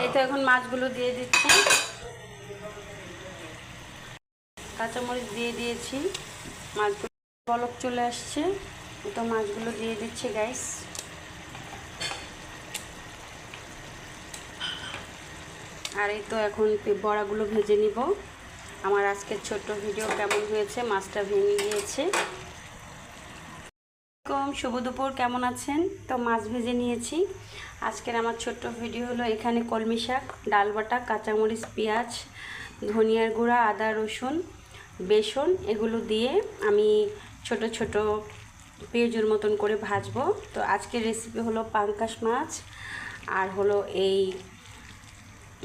এই তো এখন মাছগুলো দিয়ে দিচ্ছি, কাঁচামরিচ দিয়ে দিয়েছি, মাছগুলো বলক চলে আসছে, তো মাছগুলো দিয়ে দিচ্ছি গাইস। আর এই তো এখন বড়াগুলো ভেজে নিব। আমার আজকের ছোট্ট ভিডিও কেমন হয়েছে, মাছটা ভেঙে গিয়েছে। শুভ দুপুর, কেমন আছেন? তো মাছ ভেজে নিয়েছি। আজকের আমার ছোট্ট ভিডিও হলো এখানে কলমি শাক, ডাল বাটা, কাঁচামরিচ, পেঁয়াজ, ধনিয়ার গুঁড়া, আদা, রসুন, বেসন এগুলো দিয়ে আমি ছোট ছোট পেঁয়াজের মতন করে ভাজবো। তো আজকের রেসিপি হলো পাঙ্কাশ মাছ আর হলো এই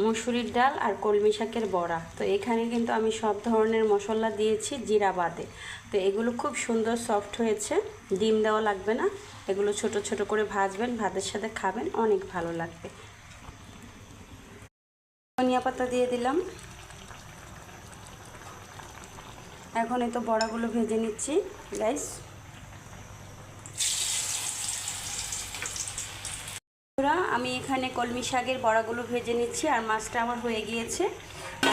মসুরির ডাল আর কলমি শাকের বড়া। তো এখানে কিন্তু আমি সব ধরনের মশলা দিয়েছি জিরা বাদে। তো এগুলো খুব সুন্দর সফট হয়েছে, ডিম দেওয়া লাগবে না। এগুলো ছোট ছোট করে ভাজবেন, ভাতের সাথে খাবেন, অনেক ভালো লাগবে। ধনিয়া পাতা দিয়ে দিলাম। এখন এই তো বড়াগুলো ভেজে নিচ্ছি গাইস। আমি এখানে কলমি শাকের বড়াগুলো ভেজে নিচ্ছি আর মাছটা আমার হয়ে গিয়েছে।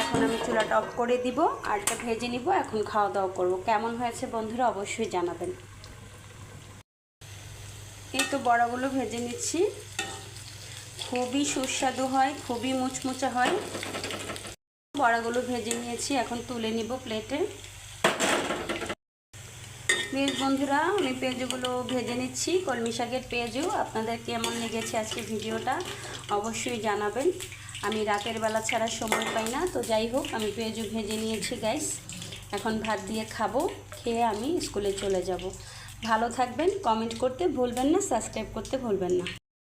এখন আমি চুলাটা অফ করে দিব আর এটা ভেজে নিব। এখন খাওয়া দাওয়া করব। কেমন হয়েছে বন্ধুরা অবশ্যই জানাবেন। এই তো বড়াগুলো ভেজে নিচ্ছি, খুবই সুস্বাদু হয়, খুবই মুচমুচে হয়। বড়াগুলো ভেজে নিয়েছি, এখন তুলে নিব প্লেটে। প্লিজ বন্ধুরা, আমি পেঁয়াজগুলো ভেজে নিচ্ছি, কলমি শাকের পেঁয়াজও। আপনাদের কেমন লেগেছে আজকে ভিডিওটা অবশ্যই জানাবেন। আমি রাতের বেলা ছাড়া সময় পাই না, তো যাই হোক আমি পেঁয়াজও ভেজে নিয়েছি গাইস। এখন ভাত দিয়ে খাবো, খেয়ে আমি স্কুলে চলে যাব। ভালো থাকবেন, কমেন্ট করতে ভুলবেন না, সাবস্ক্রাইব করতে ভুলবেন না।